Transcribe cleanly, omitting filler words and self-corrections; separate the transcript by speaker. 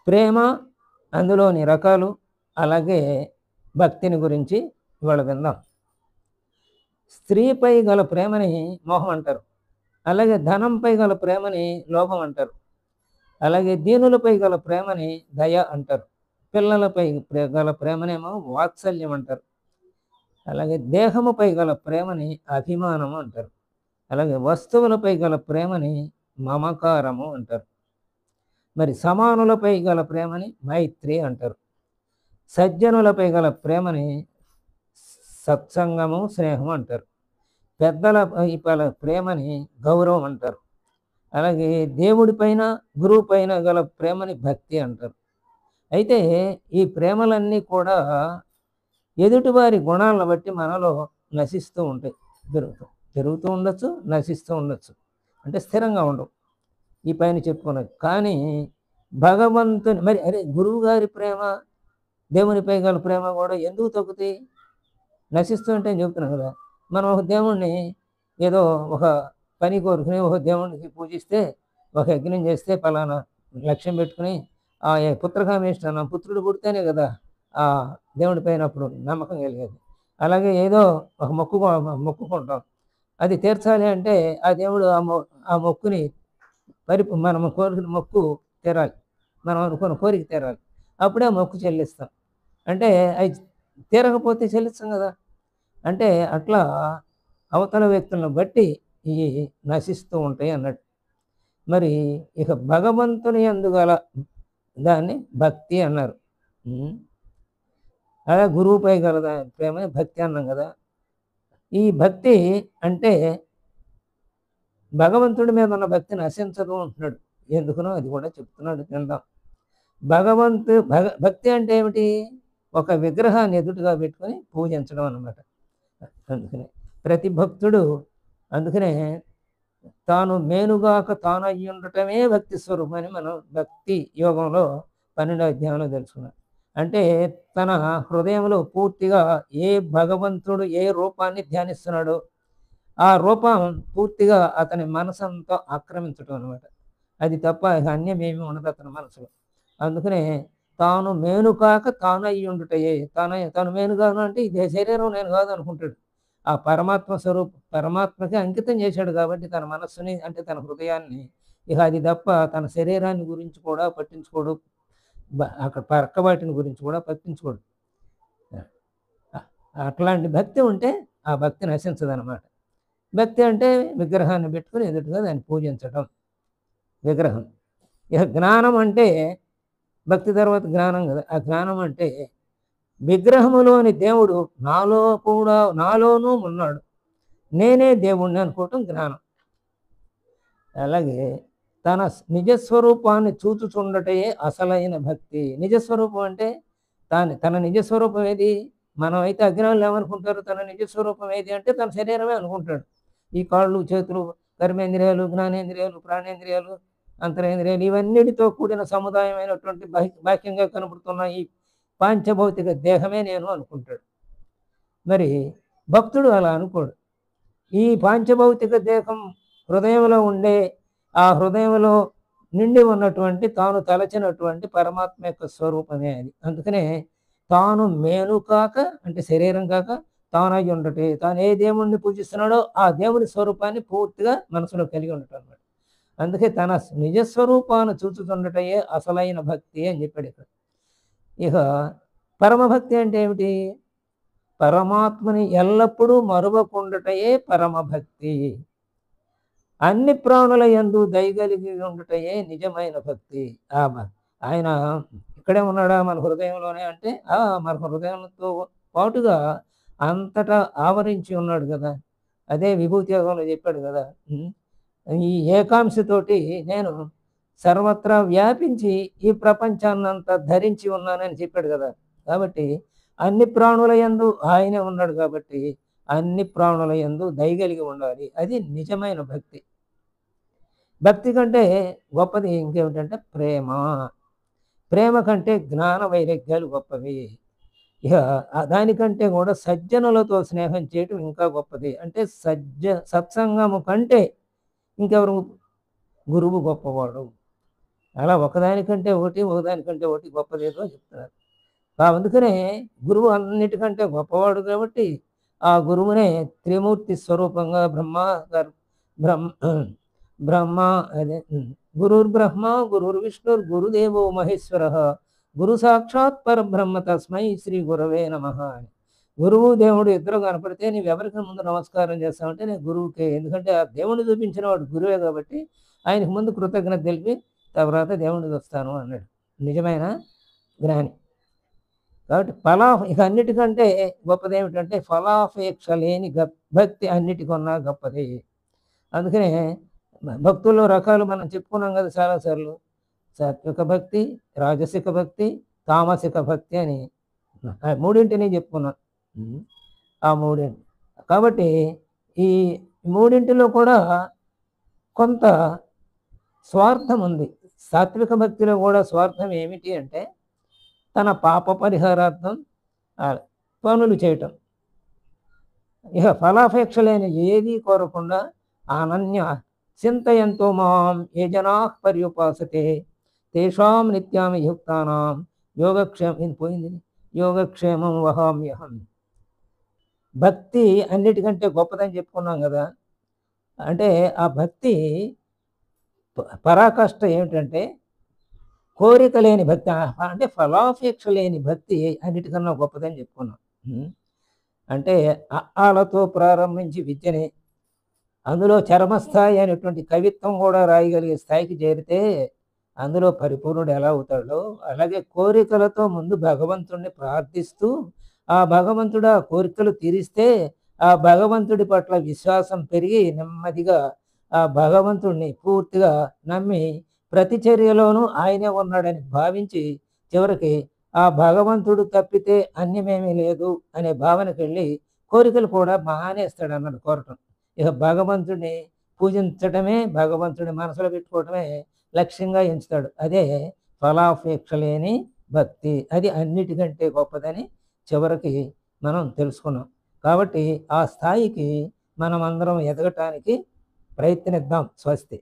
Speaker 1: ప్రేమ, అందులోని రకాలు, అలాగే భక్తిని గురించి ఇవాళ విందాం. స్త్రీపై గల ప్రేమని మోహం అంటారు. అలాగే ధనంపై గల ప్రేమని లోభం అంటారు. అలాగే దీనులపై గల ప్రేమని దయ అంటారు. పిల్లలపై గల ప్రేమనేమో వాత్సల్యం అంటారు. అలాగే దేహముపై గల ప్రేమని అభిమానము అంటారు. అలాగే వస్తువులపై గల ప్రేమని మమకారము అంటారు. మరి సమానులపై గల ప్రేమని మైత్రి అంటారు. సజ్జనులపై గల ప్రేమని సత్సంగము, స్నేహం అంటారు. పెద్దలపై గల ప్రేమని గౌరవం అంటారు. అలాగే దేవుడిపైన, గురువు పైన గల ప్రేమని భక్తి అంటారు. అయితే ఈ ప్రేమలన్నీ కూడా ఎదుటివారి గుణాలను బట్టి మనలో నశిస్తూ ఉంటాయి, పెరుగుతూ ఉండొచ్చు, నశిస్తూ ఉండొచ్చు, అంటే స్థిరంగా ఉండవు. ఈ పైన చెప్పుకున్నది. కానీ భగవంతుని మరి గురువు గారి ప్రేమ, దేవునిపై గల ప్రేమ కూడా ఎందుకు తగ్గుతాయి, నశిస్తూ ఉంటే చెబుతున్నాం కదా. మనం ఒక దేవుణ్ణి ఏదో ఒక పని కోరుకుని ఒక దేవునికి పూజిస్తే, ఒక యజ్ఞం చేస్తే, ఫలానా లక్ష్యం పెట్టుకుని ఆ పుత్రకామేష్ట పుత్రుడు పుడితేనే కదా ఆ దేవుడి పైన అప్పుడు నమ్మకం కలిగేది. అలాగే ఏదో ఒక మొక్కుకుంటాం, అది తీర్చాలి అంటే ఆ దేవుడు ఆ మొక్కుని మనం కోరిన మొక్కు తీరాలి, మనం అనుకున్న కోరిక తీరాలి, అప్పుడే మొక్కు చెల్లిస్తాం. అంటే అవి తీరకపోతే చెల్లిస్తాం కదా. అంటే అట్లా అవతల వ్యక్తులను బట్టి ఇవి నశిస్తూ ఉంటాయి అన్నట్టు. మరి ఇక భగవంతుని యందు గల దాన్ని భక్తి అన్నారు. అలా గురువుపై గల ప్రేమ భక్తి అన్నాం కదా. ఈ భక్తి అంటే భగవంతుడి మీద ఉన్న భక్తి నశించదు అంటున్నాడు. ఎందుకునో అది కూడా చెప్తున్నాడు, తిందాం. భక్తి అంటే ఏమిటి? ఒక విగ్రహాన్ని ఎదుటిగా పెట్టుకొని పూజించడం అన్నమాట. అందుకనే ప్రతి భక్తుడు, అందుకనే తాను మేనుగాక తాను అయ్యి ఉండటమే భక్తి స్వరూపం అని మనం భక్తి యోగంలో 12వ అధ్యాయంలో తెలుసుకున్నాం. అంటే తన హృదయంలో పూర్తిగా ఏ భగవంతుడు ఏ రూపాన్ని ధ్యానిస్తున్నాడో ఆ రూపం పూర్తిగా అతని మనసంతా ఆక్రమించడం అనమాట. అది తప్ప అన్యమేమి ఉండదు అతని మనసులో. అందుకనే తాను మేను కాక తాను అయ్యి ఉండుటయే, తను మేనుగాను అంటే ఇదే శరీరం నేను కాదు అనుకుంటాడు. ఆ పరమాత్మకి అంకితం చేశాడు కాబట్టి తన మనస్సుని, అంటే తన హృదయాన్ని. ఇక అది తప్ప తన శరీరాన్ని గురించి కూడా పట్టించుకోడు, అక్కడ పక్క వాటిని గురించి కూడా పట్టించుకోడు. అట్లాంటి భక్తి ఉంటే ఆ భక్తి నశించదనమాట. భక్తి అంటే విగ్రహాన్ని పెట్టుకుని ఎదుటిగా దాన్ని పూజించడం, విగ్రహం. ఇక జ్ఞానం అంటే భక్తి తర్వాత జ్ఞానం కదా. ఆ జ్ఞానం అంటే విగ్రహములోని దేవుడు నాలోనూ ఉన్నాడు, నేనే దేవుణ్ణి అనుకోవటం జ్ఞానం. అలాగే తన నిజస్వరూపాన్ని చూచుచుండటయే అసలైన భక్తి. నిజస్వరూపం అంటే తన నిజస్వరూపం ఏది? మనం అయితే అజ్ఞానులు ఏమనుకుంటారు? తన నిజస్వరూపం ఏది అంటే తన శరీరమే అనుకుంటాడు. ఈ కాళ్ళు, చేతులు, కర్మేంద్రియాలు, జ్ఞానేంద్రియాలు, ప్రాణేంద్రియాలు, అంతరేంద్రియాలు, ఇవన్నిటితో కూడిన సముదాయమైనటువంటి బాహ్యంగా కనబడుతున్న ఈ పాంచభౌతిక దేహమే నేను అనుకుంటాడు. మరి భక్తుడు అలా అనుకోడు. ఈ పాంచభౌతిక దేహం హృదయంలో ఉండే, ఆ హృదయంలో నిండి ఉన్నటువంటి తాను తలచినటువంటి పరమాత్మ యొక్క స్వరూపమే అది. అందుకనే తాను మేను కాక, అంటే శరీరం కాక, తానై ఉండటే, తాను ఏ దేవుణ్ణి పూజిస్తున్నాడో ఆ దేవుని స్వరూపాన్ని పూర్తిగా మనసులో కలిగి ఉండటం అన్నమాట. అందుకే తన నిజస్వరూపాన్ని చూచుతుండటయే అసలైన భక్తి అని చెప్పాడు ఇక్కడ. ఇక పరమభక్తి అంటే ఏమిటి? పరమాత్మని ఎల్లప్పుడూ మరువకుండుటయే పరమభక్తి. అన్ని ప్రాణుల యందు దయగలిగి ఉండుటయే నిజమైన భక్తి. ఆయన ఇక్కడే ఉన్నాడా మన హృదయంలోనే అంటే మన హృదయంతో పాటుగా అంతటా ఆవరించి ఉన్నాడు కదా. అదే విభూతి యోగంలో చెప్పాడు కదా, ఈ ఏకాంశతోటి నేను సర్వత్రా వ్యాపించి ఈ ప్రపంచాన్నంతా ధరించి ఉన్నానని చెప్పాడు కదా. కాబట్టి అన్ని ప్రాణుల యందు ఆయనే ఉన్నాడు కాబట్టి అన్ని ప్రాణుల యందు దయగలిగి ఉండాలి. అది నిజమైన భక్తి. భక్తి కంటే గొప్పది ఇంకేమిటంటే ప్రేమ. ప్రేమ కంటే జ్ఞాన వైరాగ్యాలు గొప్పవి. ఇక దానికంటే కూడా సజ్జనులతో స్నేహం చేయటం ఇంకా గొప్పది. అంటే సత్సంగము కంటే ఇంకెవరు? గురువు గొప్పవాడు. అలా ఒకదానికంటే ఒకటి, ఒకదానికంటే ఒకటి గొప్పదేదో చెప్తున్నారు. అందుకనే గురువు అన్నిటికంటే గొప్పవాడు కాబట్టి, ఆ గురువునే త్రిమూర్తి స్వరూపంగా బ్రహ్మ బ్రహ్మ అదే గురుర్బ్రహ్మ, గురుర్విష్ణుర్, గురుదేవో మహేశ్వరః, గురు సాక్షాత్ పరబ్రహ్మ తస్మై శ్రీ గురవే నమః అని. గురువు, దేవుడు ఇద్దరు కనపడితే నువ్వెవరికి ముందు నమస్కారం చేస్తావంటే నేను గురువుకే. ఎందుకంటే ఆ దేవుడిని చూపించిన వాడు గురువే కాబట్టి ఆయనకు ముందు కృతజ్ఞత తెలిపి తర్వాత దేవుడిని చూస్తాను అన్నాడు నిజమైన జ్ఞాని. కాబట్టి ఇక అన్నిటికంటే గొప్పదేమిటంటే ఫలాపేక్ష లేని భక్తి అన్నిటికన్నా గొప్పది. అందుకనే భక్తుల్లో రకాలు మనం చెప్పుకున్నాం కదా చాలాసార్లు. సాత్విక భక్తి, రాజసిక భక్తి, తామసిక భక్తి అని మూడింటిని చెప్పుకున్నాం. ఆ మూడింటి కాబట్టి ఈ మూడింటిలో కూడా కొంత స్వార్థం ఉంది. సాత్విక భక్తిలో కూడా స్వార్థం ఏమిటి అంటే తన పాప పరిహారార్థం పనులు చేయటం. ఇక ఫలాపేక్ష లేని ఏదీ కోరకుండా అనన్య చింతయంతో మాం ఏ జనా పర్యుపాసతే తేషాం నిత్యామి యుక్తానాం యోగక్షేమం వహామ్యహం. భక్తి అన్నిటికంటే గొప్పదని చెప్పుకున్నాం కదా. అంటే ఆ భక్తి పరాకాష్ట ఏమిటంటే కోరిక లేని భక్తి, అంటే ఫలాపేక్ష లేని భక్తి అన్నిటికన్నా గొప్పదని చెప్పుకున్నాం. అంటే ఆలతో ప్రారంభించి విద్యని అందులో చరమస్థాయి అనేటువంటి కవిత్వం కూడా రాయగలిగే స్థాయికి చేరితే అందులో పరిపూర్ణుడు ఎలా అవుతాడో అలాగే కోరికలతో ముందు భగవంతుడిని ప్రార్థిస్తూ ఆ భగవంతుడు ఆ కోరికలు తీరిస్తే ఆ భగవంతుడి పట్ల విశ్వాసం పెరిగి నెమ్మదిగా ఆ భగవంతుడిని పూర్తిగా నమ్మి ప్రతి చర్యలోనూ ఆయనే ఉన్నాడని భావించి చివరికి ఆ భగవంతుడు తప్పితే అన్యమేమీ లేదు అనే భావనకి వెళ్ళి కోరికలు కూడా మానేస్తాడు అన్నాడు కోరటం. ఇక భగవంతుడిని పూజించడమే, భగవంతుడిని మనసులో పెట్టుకోవటమే లక్ష్యంగా ఎంచుతాడు. అదే ఫలాపేక్ష లేని భక్తి. అది అన్నిటికంటే గొప్పదని చివరికి మనం తెలుసుకున్నాం. కాబట్టి ఆ స్థాయికి మనం అందరం ఎదగటానికి ప్రయత్నిద్దాం. స్వస్తి.